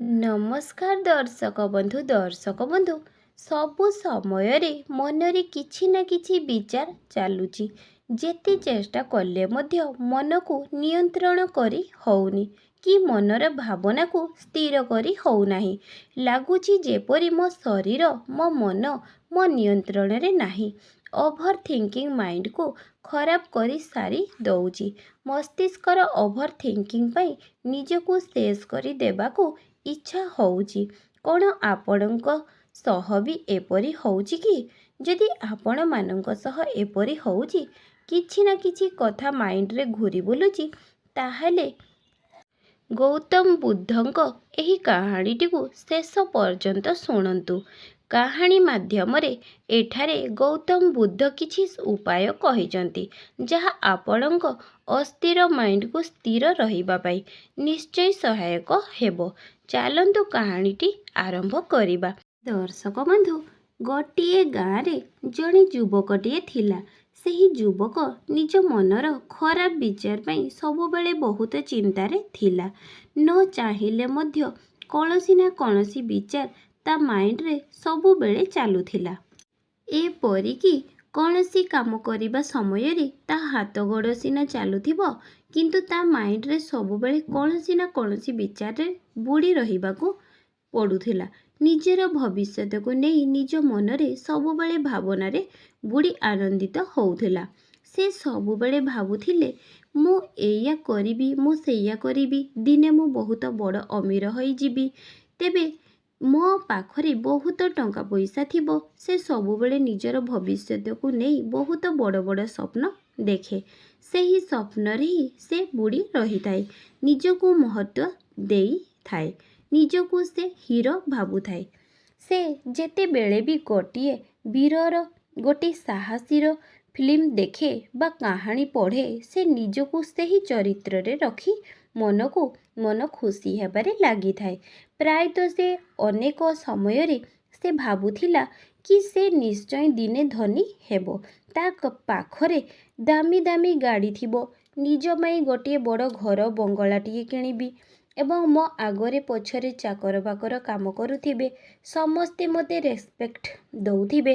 ନମସ୍କାର ଦର୍ଶକ ବନ୍ଧୁ ସବୁ ସମୟରେ ମନରେ କିଛି ନା କିଛି ବିଚାର ଚାଲୁଛି। ଯେତେ ଚେଷ୍ଟା କଲେ ମଧ୍ୟ ମନକୁ ନିୟନ୍ତ୍ରଣ କରି ହେଉନି କି ମନର ଭାବନାକୁ ସ୍ଥିର କରି ହେଉନାହିଁ। ଲାଗୁଛି ଯେପରି ମୋ ଶରୀର ମୋ ମନ ମୋ ନିୟନ୍ତ୍ରଣରେ ନାହିଁ। ଓଭର ଥିଙ୍କିଂ ମାଇଣ୍ଡକୁ ଖରାପ କରି ସାରି ଦେଉଛି। ମସ୍ତିଷ୍କର ଓଭର ଥିଙ୍କିଂ ପାଇଁ ନିଜକୁ ଶେଷ କରି ଦେବାକୁ ଇଚ୍ଛା ହେଉଛି। କ'ଣ ଆପଣଙ୍କ ସହ ବି ଏପରି ହେଉଛି କି? ଯଦି ଆପଣମାନଙ୍କ ସହ ଏପରି ହେଉଛି, କିଛି ନା କିଛି କଥା ମାଇଣ୍ଡରେ ଘୁରି ବୁଲୁଛି, ତାହେଲେ ଗୌତମ ବୁଦ୍ଧଙ୍କ ଏହି କାହାଣୀଟିକୁ ଶେଷ ପର୍ଯ୍ୟନ୍ତ ଶୁଣନ୍ତୁ। କାହାଣୀ ମାଧ୍ୟମରେ ଏଠାରେ ଗୌତମ ବୁଦ୍ଧ କିଛି ଉପାୟ କହିଛନ୍ତି, ଯାହା ଆପଣଙ୍କ ଅସ୍ଥିର ମାଇଣ୍ଡକୁ ସ୍ଥିର ରହିବା ପାଇଁ ନିଶ୍ଚୟ ସହାୟକ ହେବ। ଚାଲନ୍ତୁ କାହାଣୀଟି ଆରମ୍ଭ କରିବା। ଦର୍ଶକ ବନ୍ଧୁ, ଗୋଟିଏ ଗାଁରେ ଜଣେ ଯୁବକଟିଏ ଥିଲା। ସେହି ଯୁବକ ନିଜ ମନର ଖରାପ ବିଚାର ପାଇଁ ସବୁବେଳେ ବହୁତ ଚିନ୍ତାରେ ଥିଲା। ନ ଚାହିଁଲେ ମଧ୍ୟ କୌଣସି ନା କୌଣସି ବିଚାର ତା ମାଇଣ୍ଡରେ ସବୁବେଳେ ଚାଲୁଥିଲା। ଏପରିକି କୌଣସି କାମ କରିବା ସମୟରେ ତା ହାତ ଗୋଡ଼ ସିନା ଚାଲୁଥିବ, କିନ୍ତୁ ତା ମାଇଣ୍ଡରେ ସବୁବେଳେ କୌଣସି ନା କୌଣସି ବିଚାରରେ ବୁଡ଼ି ରହିବାକୁ ପଡ଼ୁଥିଲା। ନିଜର ଭବିଷ୍ୟତକୁ ନେଇ ନିଜ ମନରେ ସବୁବେଳେ ଭାବନାରେ ବୁଡ଼ି ଆନନ୍ଦିତ ହେଉଥିଲା। ସେ ସବୁବେଳେ ଭାବୁଥିଲେ, ମୁଁ ଏଇଆ କରିବି, ମୁଁ ସେଇଆ କରିବି, ଦିନେ ମୁଁ ବହୁତ ବଡ଼ ଅମୀର ହୋଇଯିବି। ତେବେ ମୋ ପାଖରେ ବହୁତ ଟଙ୍କା ପଇସା ଥିବ। ସେ ସବୁବେଳେ ନିଜର ଭବିଷ୍ୟତକୁ ନେଇ ବହୁତ ବଡ଼ ବଡ଼ ସ୍ୱପ୍ନ ଦେଖେ। ସେହି ସ୍ୱପ୍ନରେ ହିଁ ସେ ବୁଡ଼ି ରହିଥାଏ। ନିଜକୁ ମହତ୍ତ୍ୱ ଦେଇଥାଏ। ନିଜକୁ ସେ ହିରୋ ଭାବୁଥାଏ। ସେ ଯେତେବେଳେ ବି ଗୋଟିଏ ବୀରର, ଗୋଟିଏ ସାହସୀର ଫିଲ୍ମ ଦେଖେ ବା କାହାଣୀ ପଢ଼େ, ସେ ନିଜକୁ ସେହି ଚରିତ୍ରରେ ରଖି ମନ ଖୁସି ହେବାରେ ଲାଗିଥାଏ। ପ୍ରାୟତଃ ସେ ଅନେକ ସମୟରେ ସେ ଭାବୁଥିଲା କି ସେ ନିଶ୍ଚୟ ଦିନେ ଧନୀ ହେବ। ତା ପାଖରେ ଦାମୀ ଦାମୀ ଗାଡ଼ି ଥିବ। ନିଜ ପାଇଁ ଗୋଟିଏ ବଡ଼ ଘର ବଙ୍ଗଳାଟିଏ କିଣିବି ଏବଂ ମୋ ଆଗରେ ପଛରେ ଚାକର ବାକର କାମ କରୁଥିବେ। ସମସ୍ତେ ମୋତେ ରେସ୍ପେକ୍ଟ ଦେଉଥିବେ।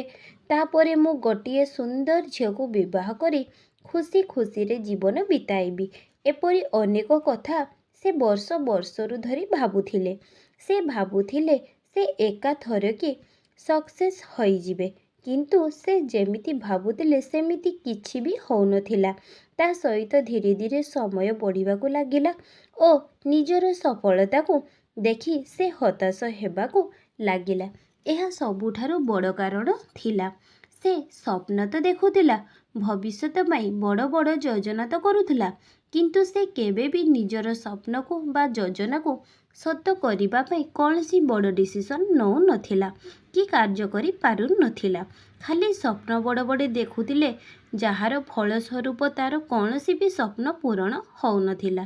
ତାପରେ ମୁଁ ଗୋଟିଏ ସୁନ୍ଦର ଝିଅକୁ ବିବାହ କରି ଖୁସି ଖୁସିରେ ଜୀବନ ବିତାଇବି। ଏପରି ଅନେକ କଥା ସେ ବର୍ଷରୁ ଧରି ଭାବୁଥିଲେ। ସେ ଭାବୁଥିଲେ ସେ ଏକାଥରକେ ସକ୍ସେସ୍ ହୋଇଯିବେ। କିନ୍ତୁ ସେ ଯେମିତି ଭାବୁଥିଲେ ସେମିତି କିଛି ବି ହେଉନଥିଲା। ତା ସହିତ ଧୀରେ ଧୀରେ ସମୟ ବଢ଼ିବାକୁ ଲାଗିଲା ଓ ନିଜର ସଫଳତାକୁ ଦେଖି ସେ ହତାଶ ହେବାକୁ ଲାଗିଲା। ଏହା ସବୁଠାରୁ ବଡ଼ କାରଣ ଥିଲା। ସେ ସ୍ୱପ୍ନ ତ ଦେଖୁଥିଲା, ଭବିଷ୍ୟତ ପାଇଁ ବଡ଼ ବଡ଼ ଯୋଜନା ତ କରୁଥିଲା, କିନ୍ତୁ ସେ କେବେ ବି ନିଜର ସ୍ୱପ୍ନକୁ ବା ଯୋଜନାକୁ ସତ କରିବା ପାଇଁ କୌଣସି ବଡ଼ ଡିସିସନ୍ ନେଉନଥିଲା କି କାର୍ଯ୍ୟ କରି ପାରୁନଥିଲା। ଖାଲି ସ୍ୱପ୍ନ ବଡ଼ ବଡ଼ ଦେଖୁଥିଲେ, ଯାହାର ଫଳସ୍ୱରୂପ ତାର କୌଣସି ବି ସ୍ୱପ୍ନ ପୂରଣ ହେଉନଥିଲା।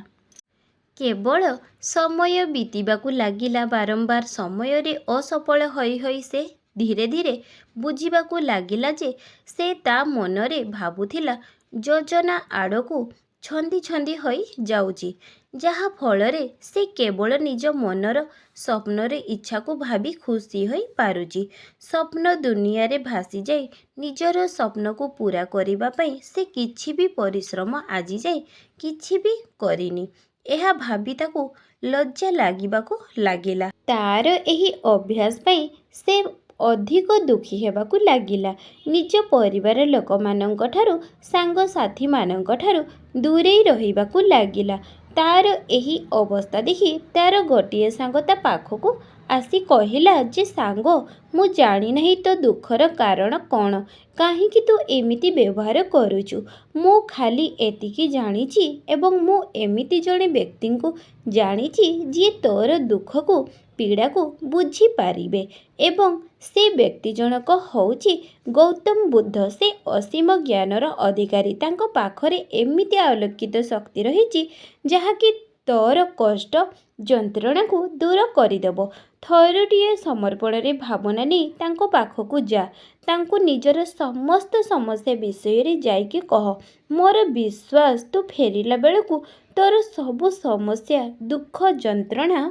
କେବଳ ସମୟ ବିତିବାକୁ ଲାଗିଲା। ବାରମ୍ବାର ସମୟରେ ଅସଫଳ ହୋଇ ହୋଇ ସେ ଧୀରେ ଧୀରେ ବୁଝିବାକୁ ଲାଗିଲା ଯେ ସେ ତା ମନରେ ଭାବୁଥିଲା ଯୋଜନା ଆଡ଼କୁ ଛନ୍ଦି ଛନ୍ଦି ହୋଇ ଯାଉଛି, ଯାହା ଫଳରେ ସେ କେବଳ ନିଜ ମନର ସ୍ୱପ୍ନର ଇଚ୍ଛାକୁ ଭାବି ଖୁସି ହୋଇ ପାରୁଛି। ସ୍ୱପ୍ନ ଦୁନିଆରେ ଭାସିଯାଇ ନିଜର ସ୍ୱପ୍ନକୁ ପୂରା କରିବା ପାଇଁ ସେ କିଛି ବି ପରିଶ୍ରମ ଆଜିଯାଏ କିଛି ବି କରିନି। ଏହା ଭାବି ତାକୁ ଲଜ୍ଜା ଲାଗିବାକୁ ଲାଗିଲା। ତାର ଏହି ଅଭ୍ୟାସ ପାଇଁ ସେ ଅଧିକ ଦୁଃଖୀ ହେବାକୁ ଲାଗିଲା। ନିଜ ପରିବାର ଲୋକମାନଙ୍କଠାରୁ, ସାଙ୍ଗସାଥୀମାନଙ୍କଠାରୁ ଦୂରେଇ ରହିବାକୁ ଲାଗିଲା। ତାର ଏହି ଅବସ୍ଥା ଦେଖି ତାର ଗୋଟିଏ ସାଙ୍ଗ ତା ପାଖକୁ ଆସି କହିଲା ଯେ, ସାଙ୍ଗ, ମୁଁ ଜାଣିନାହିଁ ତୋ ଦୁଃଖର କାରଣ କ'ଣ, କାହିଁକି ତୁ ଏମିତି ବ୍ୟବହାର କରୁଛୁ। ମୁଁ ଖାଲି ଏତିକି ଜାଣିଛି ଏବଂ ମୁଁ ଏମିତି ଜଣେ ବ୍ୟକ୍ତିଙ୍କୁ ଜାଣିଛି ଯିଏ ତୋର ଦୁଃଖକୁ, ପୀଡ଼ାକୁ ବୁଝିପାରିବେ ଏବଂ ସେ ବ୍ୟକ୍ତି ଜଣକ ହେଉଛି ଗୌତମ ବୁଦ୍ଧ। ସେ ଅସୀମ ଜ୍ଞାନର ଅଧିକାରୀ। ତାଙ୍କ ପାଖରେ ଏମିତି ଅଲୌକିକ ଶକ୍ତି ରହିଛି, ଯାହାକି ତୋର କଷ୍ଟ ଯନ୍ତ୍ରଣାକୁ ଦୂର କରିଦେବ। ଥରୁଟିଏ ସମର୍ପଣରେ ଭାବନା ନେଇ ତାଙ୍କ ପାଖକୁ ଯା। ତାଙ୍କୁ ନିଜର ସମସ୍ତ ସମସ୍ୟା ବିଷୟରେ ଯାଇକି କହ। ମୋର ବିଶ୍ୱାସ ତୁ ଫେରିଲା ବେଳକୁ ତୋର ସବୁ ସମସ୍ୟା, ଦୁଃଖ, ଯନ୍ତ୍ରଣା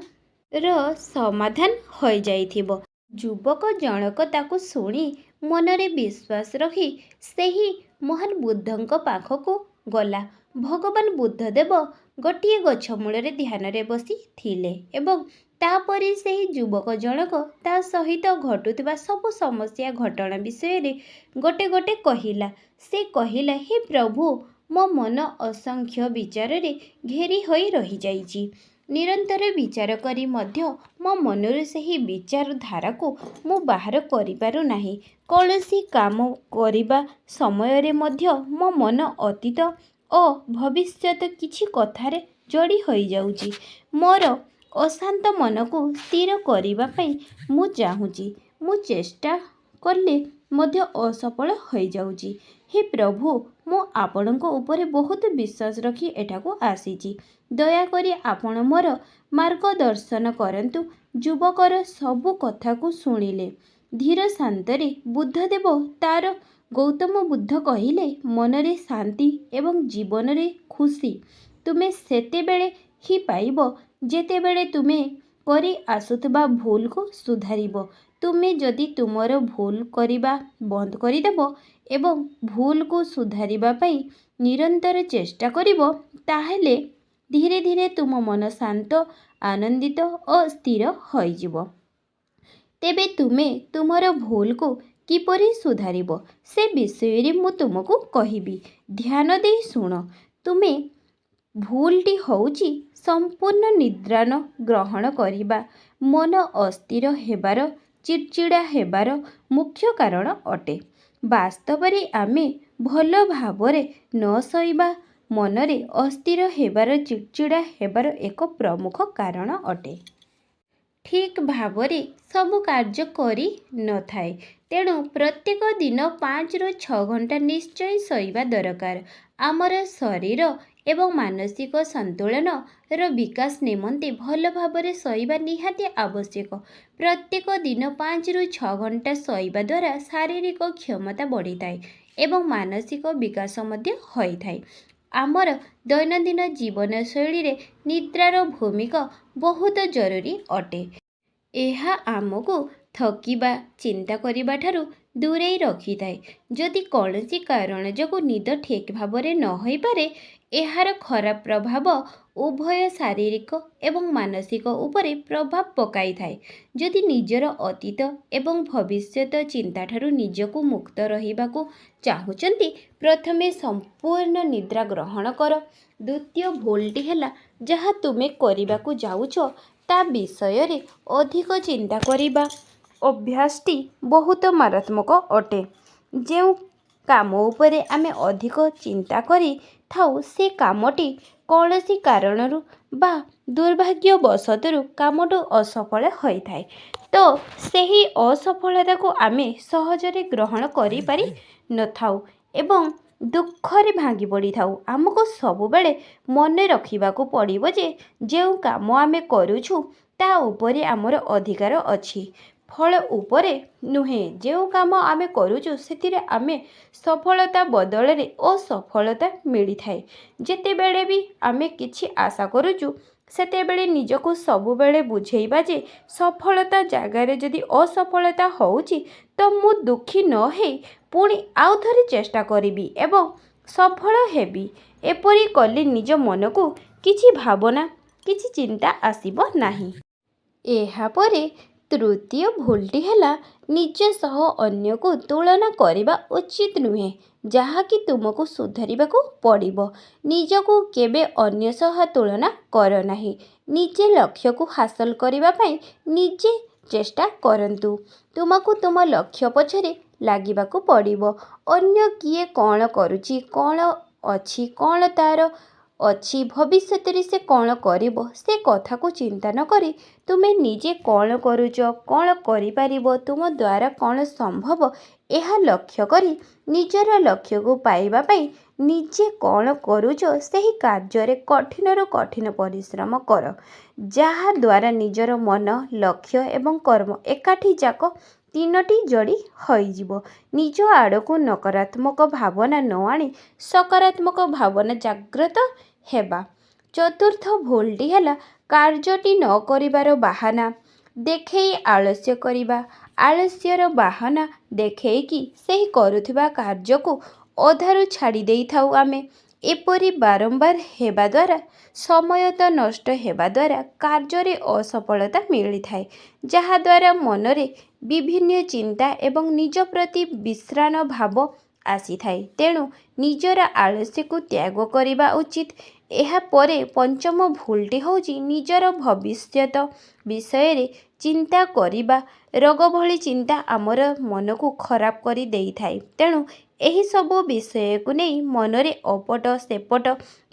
ର ସମାଧାନ ହୋଇଯାଇଥିବ। ଯୁବକ ଜଣକ ତାକୁ ଶୁଣି ମନରେ ବିଶ୍ୱାସ ରଖି ସେହି ମହାନ ବୁଦ୍ଧଙ୍କ ପାଖକୁ ଗଲା। ଭଗବାନ ବୁଦ୍ଧଦେବ ଗୋଟିଏ ଗଛ ମୂଳରେ ଧ୍ୟାନରେ ବସିଥିଲେ ଏବଂ ତାପରେ ସେହି ଯୁବକ ଜଣକ ତା ସହିତ ଘଟୁଥିବା ସବୁ ସମସ୍ୟା ଘଟଣା ବିଷୟରେ ଗୋଟେ ଗୋଟେ କହିଲା। ସେ କହିଲା, ହେ ପ୍ରଭୁ, ମୋ ମନ ଅସଂଖ୍ୟ ବିଚାରରେ ଘେରି ହୋଇ ରହିଯାଇଛି। ନିରନ୍ତର ବିଚାର କରି ମଧ୍ୟ ମୋ ମନରୁ ସେହି ବିଚାରଧାରାକୁ ମୁଁ ବାହାର କରିପାରୁନାହିଁ। କୌଣସି କାମ କରିବା ସମୟରେ ମଧ୍ୟ ମୋ ମନ ଅତୀତ ଓ ଭବିଷ୍ୟତ କିଛି କଥାରେ ଯୋଡ଼ି ହୋଇଯାଉଛି। ମୋର ଅଶାନ୍ତ ମନକୁ ସ୍ଥିର କରିବା ପାଇଁ ମୁଁ ଚାହୁଁଛି। ମୁଁ ଚେଷ୍ଟା କଲେ ମଧ୍ୟ ଅସଫଳ ହୋଇଯାଉଛି। ହେ ପ୍ରଭୁ, ମୁଁ ଆପଣଙ୍କ ଉପରେ ବହୁତ ବିଶ୍ୱାସ ରଖି ଏଠାକୁ ଆସିଛି। ଦୟାକରି ଆପଣ ମୋର ମାର୍ଗଦର୍ଶନ କରନ୍ତୁ। ଯୁବକର ସବୁ କଥାକୁ ଶୁଣିଲେ ଧୀର ଶାନ୍ତରେ ବୁଦ୍ଧଦେବ ତାର ଗୌତମ ବୁଦ୍ଧ କହିଲେ, ମନରେ ଶାନ୍ତି ଏବଂ ଜୀବନରେ ଖୁସି ତୁମେ ସେତେବେଳେ ହିଁ ପାଇବ ଯେତେବେଳେ ତୁମେ କରି ଆସୁଥିବା ଭୁଲକୁ ସୁଧାରିବ। ତୁମେ ଯଦି ତୁମର ଭୁଲ କରିବା ବନ୍ଦ କରିଦେବ ଏବଂ ଭୁଲକୁ ସୁଧାରିବା ପାଇଁ ନିରନ୍ତର ଚେଷ୍ଟା କରିବ, ତାହେଲେ ଧୀରେ ଧୀରେ ତୁମ ମନ ଶାନ୍ତ, ଆନନ୍ଦିତ ଓ ସ୍ଥିର ହୋଇଯିବ। ତେବେ ତୁମେ ତୁମର ଭୁଲକୁ କିପରି ସୁଧାରିବ ସେ ବିଷୟରେ ମୁଁ ତୁମକୁ କହିବି। ଧ୍ୟାନ ଦେଇ ଶୁଣ। ତୁମେ ଭୁଲଟି ହେଉଛି ସମ୍ପୂର୍ଣ୍ଣ ନିଦ୍ରାନ ଗ୍ରହଣ କରିବା। ମନ ଅସ୍ଥିର ହେବାର, ଚିଡ଼ଚିଡ଼ା ହେବାର ମୁଖ୍ୟ କାରଣ ଅଟେ। ବାସ୍ତବରେ ଆମେ ଭଲ ଭାବରେ ନ ଶୋଇବା ମନରେ ଅସ୍ଥିର ହେବାର, ଚିଡ଼ଚିଡ଼ା ହେବାର ଏକ ପ୍ରମୁଖ କାରଣ ଅଟେ। ଠିକ୍ ଭାବରେ ସବୁ କାର୍ଯ୍ୟ କରି ନଥାଏ। ତେଣୁ ପ୍ରତ୍ୟେକ ଦିନ 5ରୁ 6 ଘଣ୍ଟା ନିଶ୍ଚୟ ଶୋଇବା ଦରକାର। ଆମର ଶରୀର ଏବଂ ମାନସିକ ସନ୍ତୁଳନର ବିକାଶ ନିମନ୍ତେ ଭଲ ଭାବରେ ଶୋଇବା ନିହାତି ଆବଶ୍ୟକ। ପ୍ରତ୍ୟେକ ଦିନ 5ରୁ 6 ଘଣ୍ଟା ଶୋଇବା ଦ୍ୱାରା ଶାରୀରିକ କ୍ଷମତା ବଢ଼ିଥାଏ ଏବଂ ମାନସିକ ବିକାଶ ମଧ୍ୟ ହୋଇଥାଏ। ଆମର ଦୈନନ୍ଦିନ ଜୀବନଶୈଳୀରେ ନିଦ୍ରାର ଭୂମିକା ବହୁତ ଜରୁରୀ ଅଟେ। ଏହା ଆମକୁ ଥକିବା, ଚିନ୍ତା କରିବା ଠାରୁ ଦୂରେଇ ରଖିଥାଏ। ଯଦି କୌଣସି କାରଣ ଯୋଗୁଁ ନିଦ ଠିକ୍ ଭାବରେ ନ ହୋଇପାରେ, ଏହାର ଖରାପ ପ୍ରଭାବ ଉଭୟ ଶାରୀରିକ ଏବଂ ମାନସିକ ଉପରେ ପ୍ରଭାବ ପକାଇଥାଏ। ଯଦି ନିଜର ଅତୀତ ଏବଂ ଭବିଷ୍ୟତ ଚିନ୍ତାଠାରୁ ନିଜକୁ ମୁକ୍ତ ରହିବାକୁ ଚାହୁଁଛନ୍ତି, ପ୍ରଥମେ ସମ୍ପୂର୍ଣ୍ଣ ନିଦ୍ରା ଗ୍ରହଣ କର। ଦ୍ୱିତୀୟ ଭୁଲଟି ହେଲା, ଯାହା ତୁମେ କରିବାକୁ ଯାଉଛ ତା ବିଷୟରେ ଅଧିକ ଚିନ୍ତା କରିବା। ଅଭ୍ୟାସଟି ବହୁତ ମାରାତ୍ମକ ଅଟେ। ଯେଉଁ କାମ ଉପରେ ଆମେ ଅଧିକ ଚିନ୍ତା କରିଥାଉ ସେ କାମଟି କୌଣସି କାରଣରୁ ବା ଦୁର୍ଭାଗ୍ୟବଶତଃ କାମଟି ଅସଫଳ ହୋଇଥାଏ, ତ ସେହି ଅସଫଳତାକୁ ଆମେ ସହଜରେ ଗ୍ରହଣ କରିପାରି ନଥାଉ ଏବଂ ଦୁଃଖରେ ଭାଙ୍ଗି ପଡ଼ିଥାଉ। ଆମକୁ ସବୁବେଳେ ମନେ ରଖିବାକୁ ପଡ଼ିବ ଯେ ଯେଉଁ କାମ ଆମେ କରୁଛୁ ତା ଉପରେ ଆମର ଅଧିକାର ଅଛି, ଫଳ ଉପରେ ନୁହେଁ। ଯେଉଁ କାମ ଆମେ କରୁଛୁ ସେଥିରେ ଆମେ ସଫଳତା ବଦଳରେ ଅସଫଳତା ମିଳିଥାଏ। ଯେତେବେଳେ ବି ଆମେ କିଛି ଆଶା କରୁଛୁ, ସେତେବେଳେ ନିଜକୁ ସବୁବେଳେ ବୁଝେଇବା ଯେ ସଫଳତା ଜାଗାରେ ଯଦି ଅସଫଳତା ହେଉଛି ତ ମୁଁ ଦୁଃଖୀ ନ ହୋଇ ପୁଣି ଆଉ ଥରେ ଚେଷ୍ଟା କରିବି ଏବଂ ସଫଳ ହେବି। ଏପରି କଲେ ନିଜ ମନକୁ କିଛି ଭାବନା, କିଛି ଚିନ୍ତା ଆସିବ ନାହିଁ। ଏହାପରେ ତୃତୀୟ ଭୁଲଟି ହେଲା, ନିଜ ସହ ଅନ୍ୟକୁ ତୁଳନା କରିବା ଉଚିତ ନୁହେଁ, ଯାହାକି ତୁମକୁ ସୁଧାରିବାକୁ ପଡ଼ିବ। ନିଜକୁ କେବେ ଅନ୍ୟ ସହ ତୁଳନା କର ନାହିଁ। ନିଜେ ଲକ୍ଷ୍ୟକୁ ହାସଲ କରିବା ପାଇଁ ନିଜେ ଚେଷ୍ଟା କରନ୍ତୁ। ତୁମକୁ ତୁମ ଲକ୍ଷ୍ୟ ପଛରେ ଲାଗିବାକୁ ପଡ଼ିବ। ଅନ୍ୟ କିଏ କ'ଣ କରୁଛି, କ'ଣ ଅଛି, କ'ଣ ତାର ଅଛି, ଭବିଷ୍ୟତରେ ସେ କ'ଣ କରିବ, ସେ କଥାକୁ ଚିନ୍ତା ନ କରି ତୁମେ ନିଜେ କ'ଣ କରୁଛ, କ'ଣ କରିପାରିବ, ତୁମ ଦ୍ୱାରା କ'ଣ ସମ୍ଭବ, ଏହା ଲକ୍ଷ୍ୟ କରି ନିଜର ଲକ୍ଷ୍ୟକୁ ପାଇବା ପାଇଁ ନିଜେ କ'ଣ କରୁଛ ସେହି କାର୍ଯ୍ୟରେ କଠିନରୁ କଠିନ ପରିଶ୍ରମ କର, ଯାହାଦ୍ୱାରା ନିଜର ମନ, ଲକ୍ଷ୍ୟ ଏବଂ କର୍ମ ଏକାଠି ଯାକ ତିନୋଟି ଯୋଡ଼ି ହୋଇଯିବ। ନିଜ ଆଡ଼କୁ ନକାରାତ୍ମକ ଭାବନା ନ ଆଣି ସକାରାତ୍ମକ ଭାବନା ଜାଗ୍ରତ ହେବା। ଚତୁର୍ଥ ଭୁଲଟି ହେଲା, କାର୍ଯ୍ୟଟି ନ କରିବାର ବାହାନା ଦେଖେଇ ଆଳସ୍ୟ କରିବା, ଆଳସ୍ୟର ବାହାନା ଦେଖେଇକି ସେହି କରୁଥିବା କାର୍ଯ୍ୟକୁ ଅଧାରୁ ଛାଡ଼ି ଦେଇଥାଉ ଆମେ। ଏପରି ବାରମ୍ବାର ହେବା ଦ୍ୱାରା ସମୟ ତ ନଷ୍ଟ ହେବା ଦ୍ୱାରା କାର୍ଯ୍ୟରେ ଅସଫଳତା ମିଳିଥାଏ, ଯାହାଦ୍ୱାରା ମନରେ ବିଭିନ୍ନ ଚିନ୍ତା ଏବଂ ନିଜ ପ୍ରତି ବିଶ୍ରାଣ ଭାବ ଆସିଥାଏ। ତେଣୁ ନିଜର ଆଳସ୍ୟକୁ ତ୍ୟାଗ କରିବା ଉଚିତ। ଏହାପରେ ପଞ୍ଚମ ଭୁଲଟି ହେଉଛି ନିଜର ଭବିଷ୍ୟତ ବିଷୟରେ ଚିନ୍ତା କରିବା। ରୋଗ ଭଳି ଚିନ୍ତା ଆମର ମନକୁ ଖରାପ କରି ଦେଇଥାଏ। ତେଣୁ ଏହିସବୁ ବିଷୟକୁ ନେଇ ମନରେ ଅପଟ ସେପଟ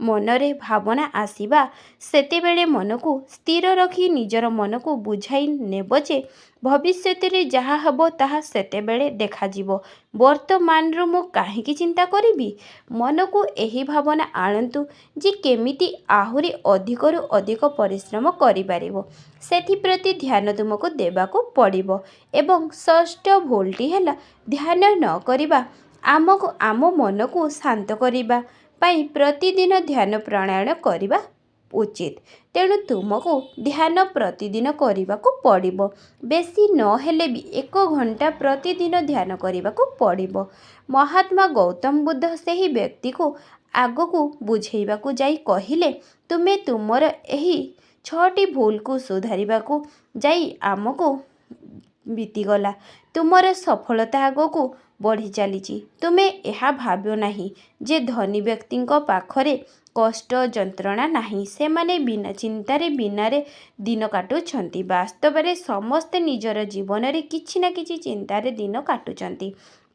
ମନରେ ଭାବନା ଆସିବା, ସେତେବେଳେ ମନକୁ ସ୍ଥିର ରଖି ନିଜର ମନକୁ ବୁଝାଇ ନେବ ଯେ ଭବିଷ୍ୟତରେ ଯାହା ହେବ ତାହା ସେତେବେଳେ ଦେଖାଯିବ। ବର୍ତ୍ତମାନରୁ ମୁଁ କାହିଁକି ଚିନ୍ତା କରିବି? ମନକୁ ଏହି ଭାବନା ଆଣନ୍ତୁ ଯେ କେମିତି ଆହୁରି ଅଧିକରୁ ଅଧିକ ପରିଶ୍ରମ କରିପାରିବ, ସେଥିପ୍ରତି ଧ୍ୟାନ ତୁମକୁ ଦେବାକୁ ପଡ଼ିବ। ଏବଂ ଷଷ୍ଠ ଭୁଲଟି ହେଲା ଧ୍ୟାନ ନ କରିବା। ଆମ ମନକୁ ଶାନ୍ତ କରିବା ପାଇଁ ପ୍ରତିଦିନ ଧ୍ୟାନ ପ୍ରାଣାୟାମ କରିବା ଉଚିତ। ତେଣୁ ତୁମକୁ ଧ୍ୟାନ ପ୍ରତିଦିନ କରିବାକୁ ପଡ଼ିବ। ବେଶୀ ନହେଲେ ବି 1 ଘଣ୍ଟା ପ୍ରତିଦିନ ଧ୍ୟାନ କରିବାକୁ ପଡ଼ିବ। ମହାତ୍ମା ଗୌତମ ବୁଦ୍ଧ ସେହି ବ୍ୟକ୍ତିକୁ ଆଗକୁ ବୁଝେଇବାକୁ ଯାଇ କହିଲେ, ତୁମେ ତୁମର ଏହି 6ଟି ଭୁଲକୁ ସୁଧାରିବାକୁ ଯାଇ ଆମକୁ ବିତିଗଲା। ତୁମର ସଫଳତା ଆଗକୁ ବଢ଼ି ଚାଲିଛି। ତୁମେ ଏହା ଭାବ ନାହିଁ ଯେ ଧନୀ ବ୍ୟକ୍ତିଙ୍କ ପାଖରେ କଷ୍ଟ ଯନ୍ତ୍ରଣା ନାହିଁ, ସେମାନେ ବିନା ଚିନ୍ତାରେ ବିନାରେ ଦିନ କାଟୁଛନ୍ତି। ବାସ୍ତବରେ ସମସ୍ତେ ନିଜର ଜୀବନରେ କିଛି ନା କିଛି ଚିନ୍ତାରେ ଦିନ କାଟୁଛନ୍ତି।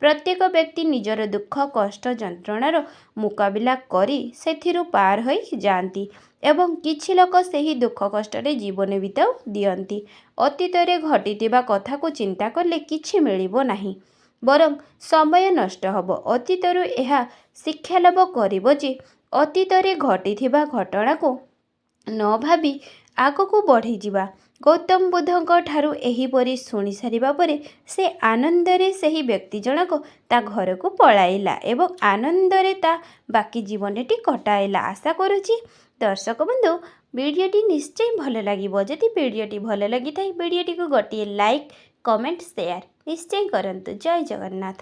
ପ୍ରତ୍ୟେକ ବ୍ୟକ୍ତି ନିଜର ଦୁଃଖ କଷ୍ଟ ଯନ୍ତ୍ରଣାର ମୁକାବିଲା କରି ସେଥିରୁ ପାର ହୋଇ ଯାଆନ୍ତି ଏବଂ କିଛି ଲୋକ ସେହି ଦୁଃଖ କଷ୍ଟରେ ଜୀବନ ବିତାଇ ଦିଅନ୍ତି। ଅତୀତରେ ଘଟିଥିବା କଥାକୁ ଚିନ୍ତା କଲେ କିଛି ମିଳିବ ନାହିଁ, ବରଂ ସମୟ ନଷ୍ଟ ହେବ। ଅତୀତରୁ ଏହା ଶିକ୍ଷାଲାଭ କରିବ ଯେ ଅତୀତରେ ଘଟିଥିବା ଘଟଣାକୁ ନ ଭାବି ଆଗକୁ ବଢ଼ିଯିବା। ଗୌତମ ବୁଦ୍ଧଙ୍କ ଠାରୁ ଏହିପରି ଶୁଣି ସାରିବା ପରେ ସେ ଆନନ୍ଦରେ ସେହି ବ୍ୟକ୍ତି ଜଣକ ତା ଘରକୁ ପଳାଇଲା ଏବଂ ଆନନ୍ଦରେ ତା ବାକି ଜୀବନଟି କଟାଇଲା। ଆଶା କରୁଛି ଦର୍ଶକ ବନ୍ଧୁ ଭିଡ଼ିଓଟି ନିଶ୍ଚୟ ଭଲ ଲାଗିବ। ଯଦି ଭିଡ଼ିଓଟି ଭଲ ଲାଗିଥାଏ ଭିଡ଼ିଓଟିକୁ ଗୋଟିଏ ଲାଇକ୍, କମେଣ୍ଟ, ସେୟାର ନିଶ୍ଚୟ କରନ୍ତୁ। ଜୟ ଜଗନ୍ନାଥ।